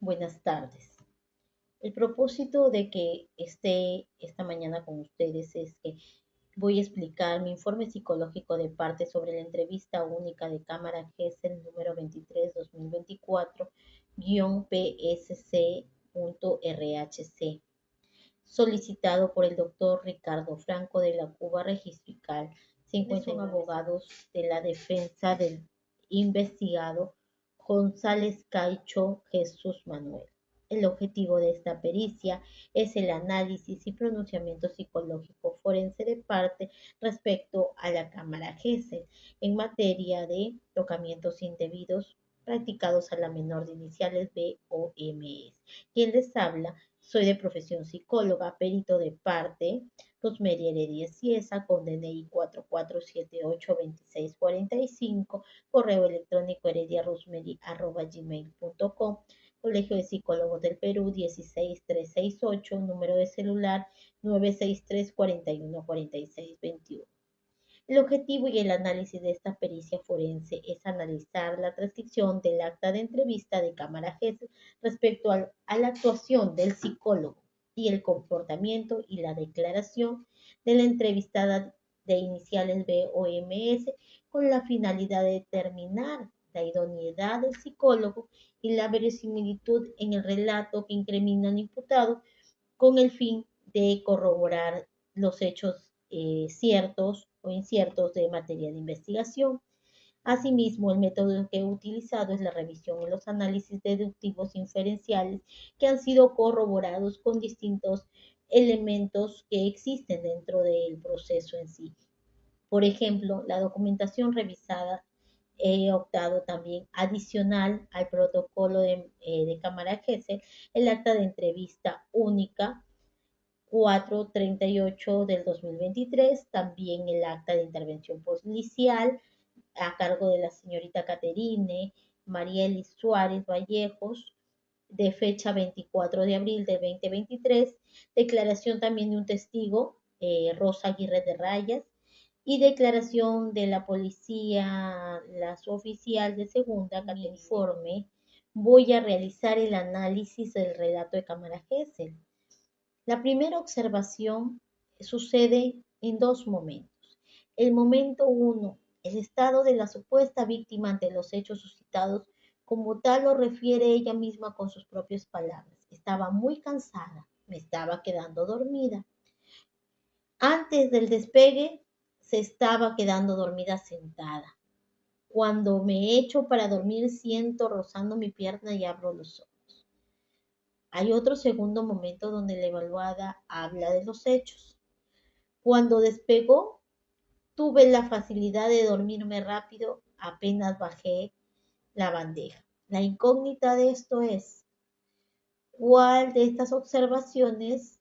Buenas tardes. El propósito de que esté esta mañana con ustedes es que voy a explicar mi informe psicológico de parte sobre la entrevista única de Cámara GESEL número 23-2024-PSC.RHC, solicitado por el doctor Ricardo Franco de la Cuba Registral. Se encuentran abogados de la defensa del investigado González Caicho Jesús Manuel. El objetivo de esta pericia es el análisis y pronunciamiento psicológico forense de parte respecto a la Cámara GESEL en materia de tocamientos indebidos practicados a la menor de iniciales BOMS. Quien les habla, soy de profesión psicóloga, perito de parte, Rosemary Heredia Ciesa, con DNI 44782645, correo electrónico herediarosmery@gmail.com, Colegio de Psicólogos del Perú 16368, número de celular 963-414621. El objetivo y el análisis de esta pericia forense es analizar la transcripción del acta de entrevista de Cámara GES respecto a la actuación del psicólogo y el comportamiento y la declaración de la entrevistada de iniciales BOMS con la finalidad de determinar la idoneidad del psicólogo y la verosimilitud en el relato que incrimina al imputado con el fin de corroborar los hechos ciertos o inciertos de materia de investigación. Asimismo, el método que he utilizado es la revisión en los análisis deductivos inferenciales que han sido corroborados con distintos elementos que existen dentro del proceso en sí. Por ejemplo, la documentación revisada he optado también adicional al protocolo de Cámara GESEL, el acta de entrevista única 438 del 2023, también el acta de intervención policial a cargo de la señorita Caterine Marielis Suárez Vallejos, de fecha 24 de abril de 2023, declaración también de un testigo, Rosa Aguirre de Rayas, y declaración de la policía, la suboficial de segunda, que informe, voy a realizar el análisis del relato de Cámara Gesell. La primera observación sucede en dos momentos. El momento uno, el estado de la supuesta víctima ante los hechos suscitados, como tal lo refiere ella misma con sus propias palabras. Estaba muy cansada, me estaba quedando dormida. Antes del despegue, se estaba quedando dormida sentada. Cuando me echo para dormir, siento rozando mi pierna y abro los ojos. Hay otro segundo momento donde la evaluada habla de los hechos. Cuando despegó, tuve la facilidad de dormirme rápido apenas bajé la bandeja. La incógnita de esto es, ¿cuál de estas observaciones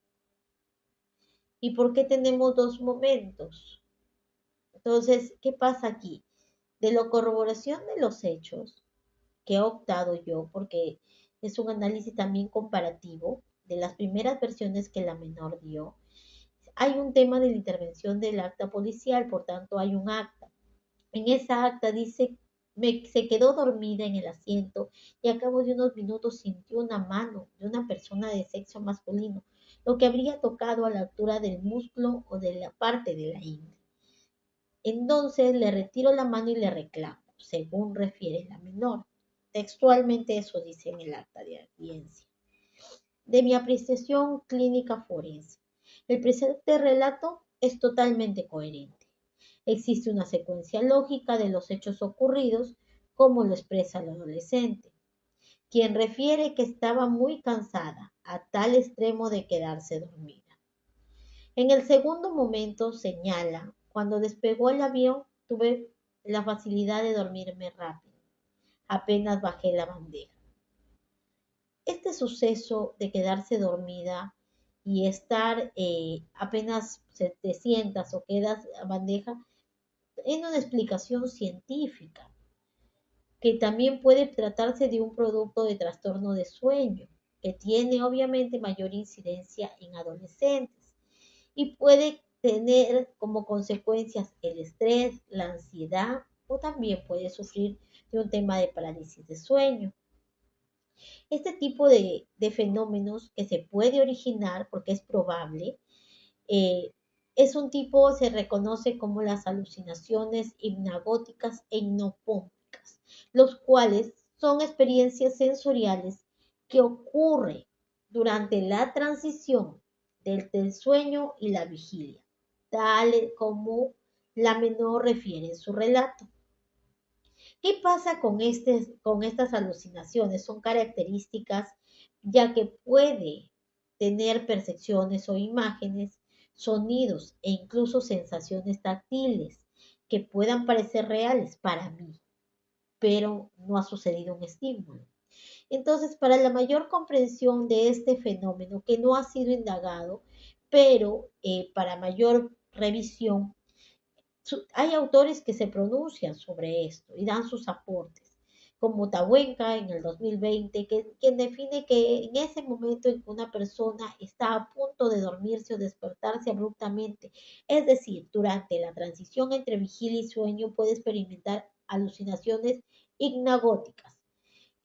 y por qué tenemos dos momentos? Entonces, ¿qué pasa aquí? De la corroboración de los hechos que he optado yo, porque es un análisis también comparativo de las primeras versiones que la menor dio. Hay un tema de la intervención del acta policial, por tanto hay un acta. En esa acta dice, se quedó dormida en el asiento y a cabo de unos minutos sintió una mano de una persona de sexo masculino, lo que habría tocado a la altura del músculo o de la parte de la ingle. Entonces le retiro la mano y le reclamo, según refiere la menor. Textualmente eso dice en el acta de audiencia. De mi apreciación clínica forense, el presente relato es totalmente coherente. Existe una secuencia lógica de los hechos ocurridos, como lo expresa el adolescente, quien refiere que estaba muy cansada, a tal extremo de quedarse dormida. En el segundo momento señala, cuando despegó el avión, tuve la facilidad de dormirme rápido, apenas bajé la bandeja. Este suceso de quedarse dormida y estar apenas te sientas o quedas a bandeja, es una explicación científica, que también puede tratarse de un producto de trastorno de sueño, que tiene obviamente mayor incidencia en adolescentes y puede tener como consecuencias el estrés, la ansiedad o también puede sufrir de un tema de parálisis de sueño. Este tipo de fenómenos que se puede originar, porque es probable, eh, es un tipo, se reconoce como las alucinaciones hipnagógicas e hipnopómpicas, los cuales son experiencias sensoriales que ocurren durante la transición del sueño y la vigilia, tal como la menor refiere en su relato. ¿Qué pasa con estas alucinaciones? Son características ya que puede tener percepciones o imágenes, sonidos e incluso sensaciones táctiles que puedan parecer reales para mí, pero no ha sucedido un estímulo. Entonces, para la mayor comprensión de este fenómeno que no ha sido indagado, pero para mayor revisión, hay autores que se pronuncian sobre esto y dan sus aportes, como Tahuenca en el 2020, quien define que en ese momento en que una persona está a punto de dormirse o despertarse abruptamente, es decir, durante la transición entre vigilia y sueño, puede experimentar alucinaciones hipnagógicas.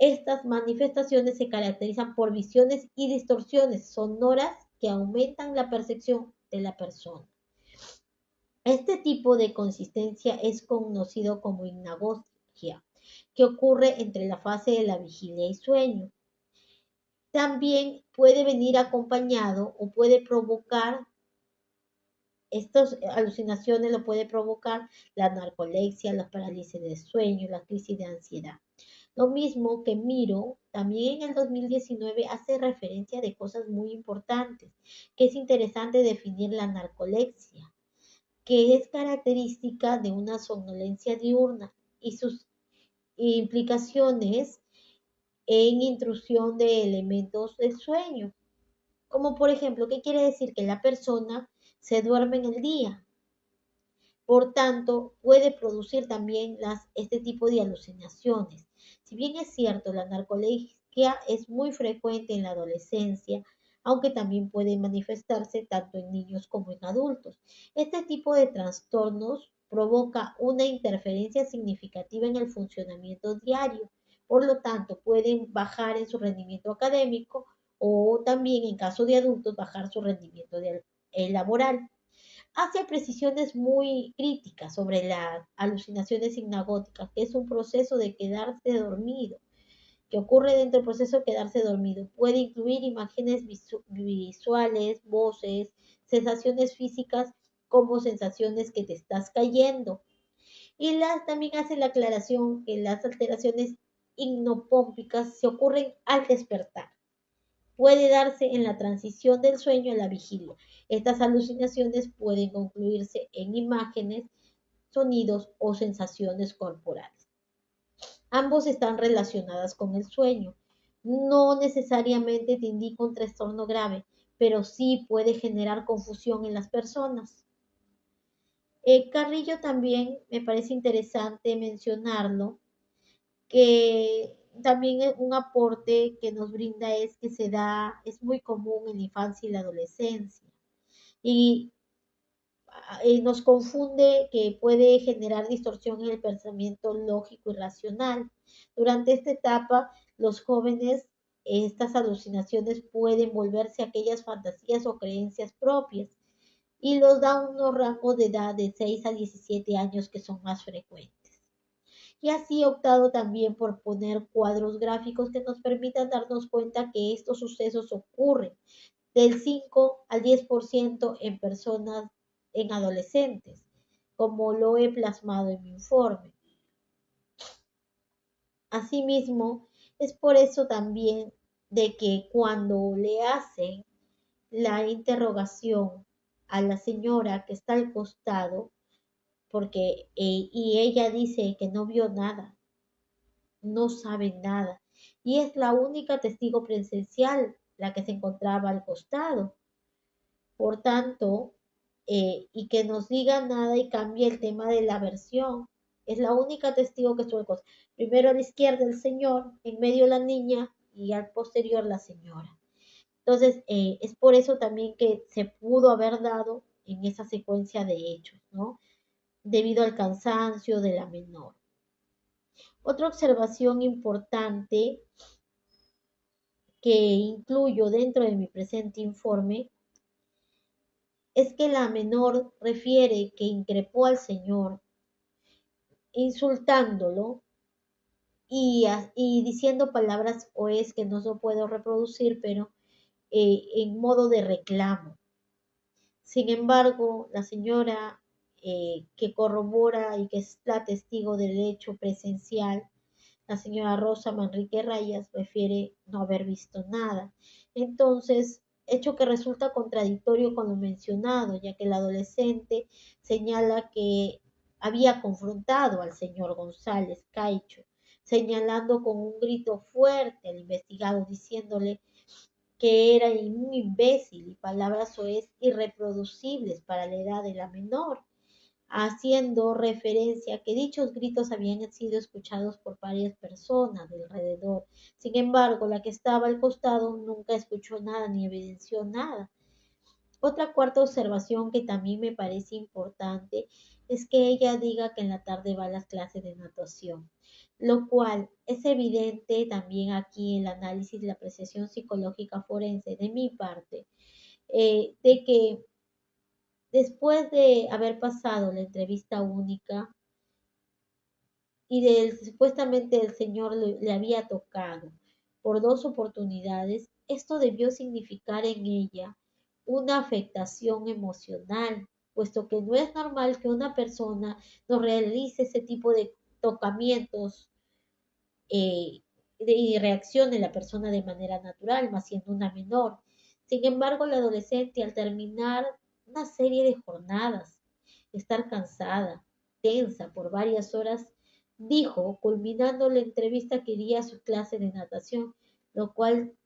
Estas manifestaciones se caracterizan por visiones y distorsiones sonoras que aumentan la percepción de la persona. Este tipo de consistencia es conocido como hipnagogia, que ocurre entre la fase de la vigilia y sueño. También puede venir acompañado o puede provocar, estas alucinaciones lo puede provocar la narcolepsia, la parálisis de sueño, la crisis de ansiedad. Lo mismo que Miro, también en el 2019 hace referencia de cosas muy importantes, que es interesante definir la narcolepsia, que es característica de una somnolencia diurna y sus implicaciones en intrusión de elementos del sueño. Como por ejemplo, ¿qué quiere decir? Que la persona se duerme en el día. Por tanto, puede producir también este tipo de alucinaciones. Si bien es cierto, la narcolepsia es muy frecuente en la adolescencia, aunque también puede manifestarse tanto en niños como en adultos. Este tipo de trastornos provoca una interferencia significativa en el funcionamiento diario. Por lo tanto, pueden bajar en su rendimiento académico o también, en caso de adultos, bajar su rendimiento laboral. Hace precisiones muy críticas sobre las alucinaciones hipnagógicas, que es un proceso de quedarse dormido, que ocurre dentro del proceso de quedarse dormido. Puede incluir imágenes visuales, voces, sensaciones físicas como sensaciones que te estás cayendo. Y también hace la aclaración que las alteraciones hipnopómpicas se ocurren al despertar. Puede darse en la transición del sueño a la vigilia. Estas alucinaciones pueden concluirse en imágenes, sonidos o sensaciones corporales. Ambos están relacionadas con el sueño. No necesariamente te indica un trastorno grave, pero sí puede generar confusión en las personas. Carrillo también me parece interesante mencionarlo, que también un aporte que nos brinda es que es muy común en la infancia y la adolescencia. Y nos confunde que puede generar distorsión en el pensamiento lógico y racional. Durante esta etapa, los jóvenes, estas alucinaciones pueden volverse aquellas fantasías o creencias propias y los da unos rangos de edad de 6 a 17 años que son más frecuentes. Y así he optado también por poner cuadros gráficos que nos permitan darnos cuenta que estos sucesos ocurren del 5 al 10% en personas, en adolescentes, como lo he plasmado en mi informe. Asimismo, es por eso también de que cuando le hacen la interrogación a la señora que está al costado, porque y ella dice que no vio nada, no sabe nada, y es la única testigo presencial la que se encontraba al costado. Por tanto, y que nos diga nada y cambie el tema de la versión. Es la única testigo que estuvo cosas. Primero a la izquierda el señor, en medio la niña y al posterior la señora. Entonces, es por eso también que se pudo haber dado en esa secuencia de hechos, ¿no? Debido al cansancio de la menor. Otra observación importante que incluyo dentro de mi presente informe es que la menor refiere que increpó al Señor insultándolo y diciendo palabras o es que no lo puedo reproducir, pero en modo de reclamo. Sin embargo, la señora que corrobora y que es la testigo del hecho presencial, la señora Rosa Manrique Rayas, refiere no haber visto nada. Entonces, hecho que resulta contradictorio con lo mencionado, ya que el adolescente señala que había confrontado al señor González Caicho, señalando con un grito fuerte al investigado, diciéndole que era un imbécil y palabras soez irreproducibles para la edad de la menor, haciendo referencia a que dichos gritos habían sido escuchados por varias personas de alrededor. Sin embargo, la que estaba al costado nunca escuchó nada ni evidenció nada. Otra cuarta observación que también me parece importante es que ella diga que en la tarde va a las clases de natación, lo cual es evidente también aquí en el análisis de la apreciación psicológica forense de mi parte, de que después de haber pasado la entrevista única y supuestamente el Señor le había tocado por dos oportunidades, esto debió significar en ella una afectación emocional, puesto que no es normal que una persona no realice ese tipo de tocamientos eh, y reaccione la persona de manera natural, más siendo una menor. Sin embargo, la adolescente al terminar una serie de jornadas, estar cansada, tensa por varias horas, dijo, culminando la entrevista, que iría a su clase de natación, lo cual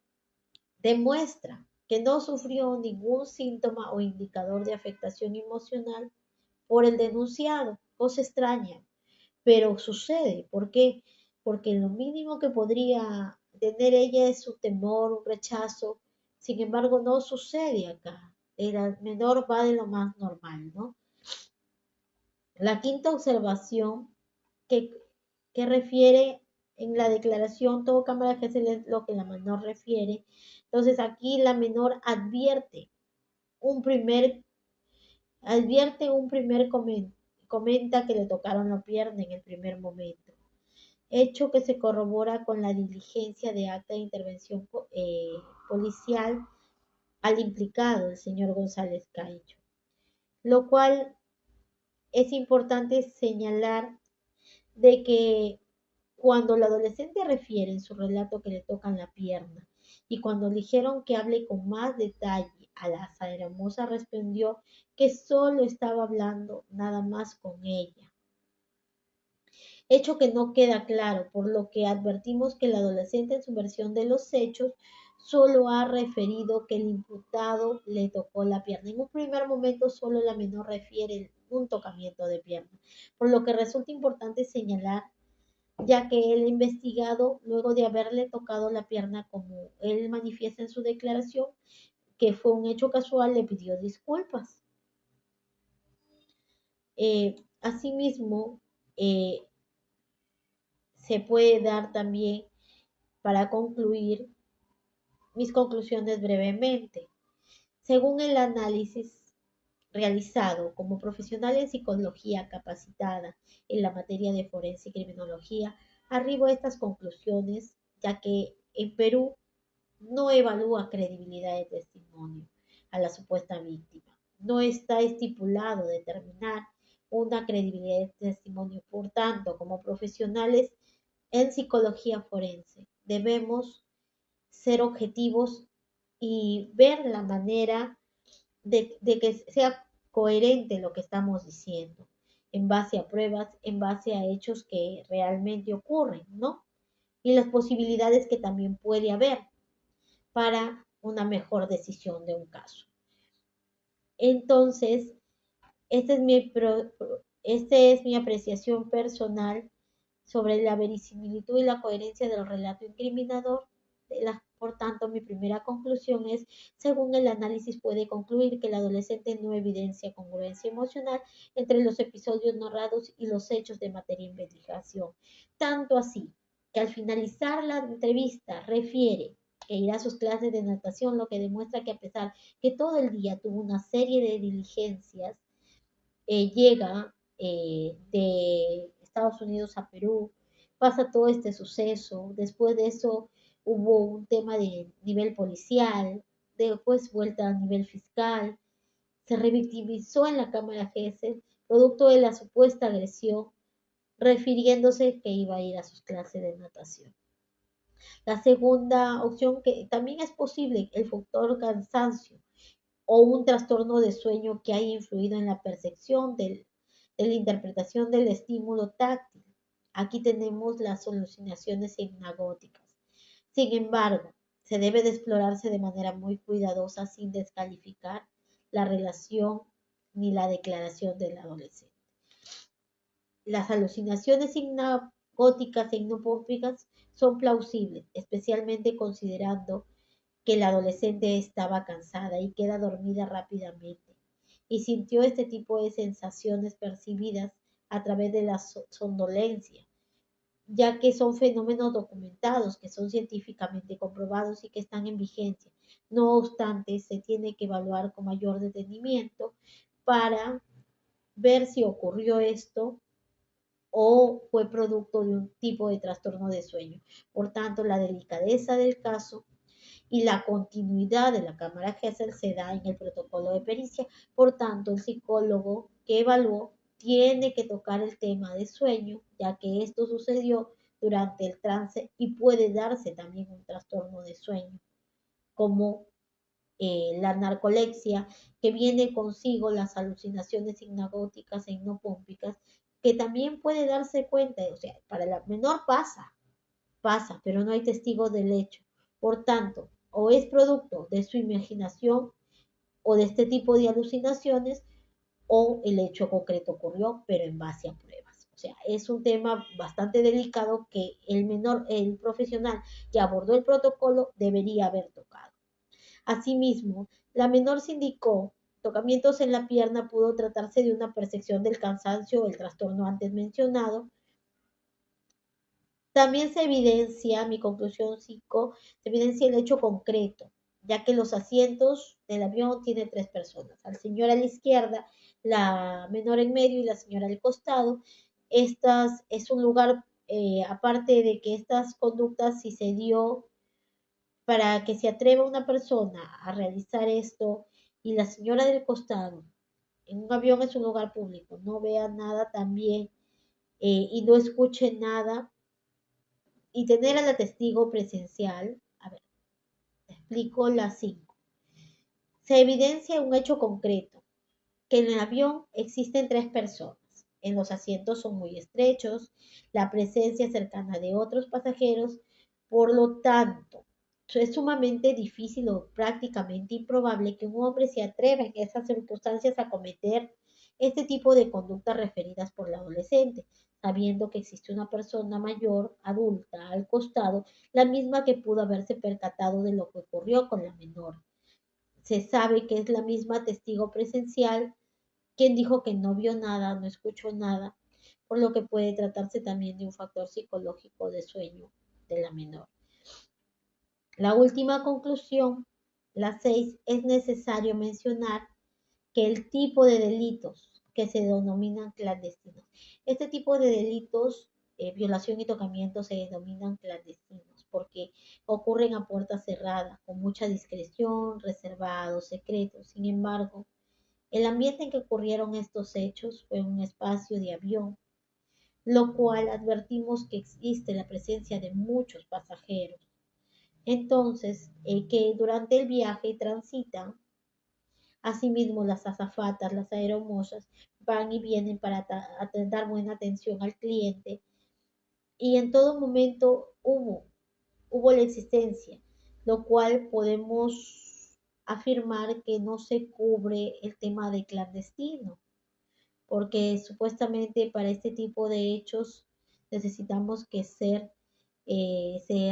demuestra que no sufrió ningún síntoma o indicador de afectación emocional por el denunciado, cosa extraña, pero sucede. ¿Por qué? Porque lo mínimo que podría tener ella es un temor, un rechazo. Sin embargo, no sucede acá. El menor va de lo más normal, ¿no? La quinta observación que, que refiere en la declaración, todo cámara que es lo que la menor refiere. Entonces aquí la menor un primer comenta que le tocaron la pierna en el primer momento, hecho que se corrobora con la diligencia de acta de intervención policial al implicado, el señor González Caicho, lo cual es importante señalar de que cuando la adolescente refiere en su relato que le tocan la pierna y cuando le dijeron que hable con más detalle, a la hermosa respondió que solo estaba hablando nada más con ella, hecho que no queda claro, por lo que advertimos que el adolescente en su versión de los hechos solo ha referido que el imputado le tocó la pierna. En un primer momento solo la menor refiere un tocamiento de pierna, por lo que resulta importante señalar, ya que el investigado, luego de haberle tocado la pierna, como él manifiesta en su declaración, que fue un hecho casual, le pidió disculpas. Asimismo, se puede dar también, para concluir mis conclusiones brevemente, según el análisis realizado como profesional en psicología capacitada en la materia de forense y criminología, arribo a estas conclusiones, ya que en Perú no evalúa credibilidad de testimonio a la supuesta víctima. No está estipulado determinar una credibilidad de testimonio. Por tanto, como profesionales en psicología forense, debemos ser objetivos y ver la manera de que sea coherente lo que estamos diciendo, en base a pruebas, en base a hechos que realmente ocurren, ¿no? Y las posibilidades que también puede haber para una mejor decisión de un caso. Entonces, esta es mi apreciación personal sobre la verisimilitud y la coherencia del relato incriminador. Por tanto, mi primera conclusión es, según el análisis puede concluir que el adolescente no evidencia congruencia emocional entre los episodios narrados y los hechos de materia de investigación. Tanto así que al finalizar la entrevista refiere que ir a sus clases de natación, lo que demuestra que a pesar que todo el día tuvo una serie de diligencias, llega de Estados Unidos a Perú, pasa todo este suceso, después de eso hubo un tema de nivel policial, después vuelta a nivel fiscal, se revictimizó en la Cámara Gesell, producto de la supuesta agresión, refiriéndose que iba a ir a sus clases de natación. La segunda opción, que también es posible, el factor cansancio o un trastorno de sueño que haya influido en la percepción de la interpretación del estímulo táctil. Aquí tenemos las alucinaciones hipnagógicas. Sin embargo, se debe de explorarse de manera muy cuidadosa sin descalificar la relación ni la declaración del adolescente. Las alucinaciones hipnagógicas e hipnopómpicas son plausibles, especialmente considerando que la adolescente estaba cansada y queda dormida rápidamente y sintió este tipo de sensaciones percibidas a través de la somnolencia, ya que son fenómenos documentados, que son científicamente comprobados y que están en vigencia. No obstante, se tiene que evaluar con mayor detenimiento para ver si ocurrió esto o fue producto de un tipo de trastorno de sueño. Por tanto, la delicadeza del caso y la continuidad de la cámara Gesell se da en el protocolo de pericia. Por tanto, el psicólogo que evaluó tiene que tocar el tema de sueño, ya que esto sucedió durante el trance y puede darse también un trastorno de sueño, como la narcolepsia, que viene consigo las alucinaciones hipnagógicas e hipnopómpicas, que también puede darse cuenta, o sea, para la menor pasa, pero no hay testigos del hecho. Por tanto, o es producto de su imaginación o de este tipo de alucinaciones, o el hecho concreto ocurrió, pero en base a pruebas. O sea, es un tema bastante delicado que el profesional que abordó el protocolo debería haber tocado. Asimismo, la menor se indicó tocamientos en la pierna, pudo tratarse de una percepción del cansancio o el trastorno antes mencionado. También se evidencia, mi conclusión psico, se evidencia el hecho concreto, ya que los asientos del avión tienen 3 personas, al señor a la izquierda, la menor en medio y la señora al costado. Estas es un lugar, aparte de que estas conductas, si se dio para que se atreva una persona a realizar esto y la señora del costado, en un avión es un lugar público, no vea nada también y no escuche nada y tener a la testigo presencial. A ver, te explico las 5. Se evidencia un hecho concreto, que en el avión existen 3 personas. En los asientos son muy estrechos, la presencia cercana de otros pasajeros, por lo tanto, es sumamente difícil o prácticamente improbable que un hombre se atreva en esas circunstancias a cometer este tipo de conductas referidas por la adolescente, sabiendo que existe una persona mayor, adulta, al costado, la misma que pudo haberse percatado de lo que ocurrió con la menor. Se sabe que es la misma testigo presencial quien dijo que no vio nada, no escuchó nada, por lo que puede tratarse también de un factor psicológico de sueño de la menor. La última conclusión, la 6, es necesario mencionar que el tipo de delitos que se denominan clandestinos, este tipo de delitos, violación y tocamiento, se denominan clandestinos porque ocurren a puerta cerrada, con mucha discreción, reservados, secretos. Sin embargo, el ambiente en que ocurrieron estos hechos fue un espacio de avión, lo cual advertimos que existe la presencia de muchos pasajeros. Entonces, que durante el viaje transitan, asimismo las azafatas, las aeromosas, van y vienen para dar buena atención al cliente y en todo momento hubo la existencia, lo cual podemos afirmar que no se cubre el tema de clandestino, porque supuestamente para este tipo de hechos necesitamos que se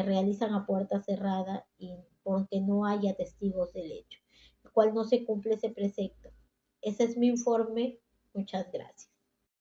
realizan a puerta cerrada y porque no haya testigos del hecho, el cual no se cumple ese precepto. Ese es mi informe. Muchas gracias.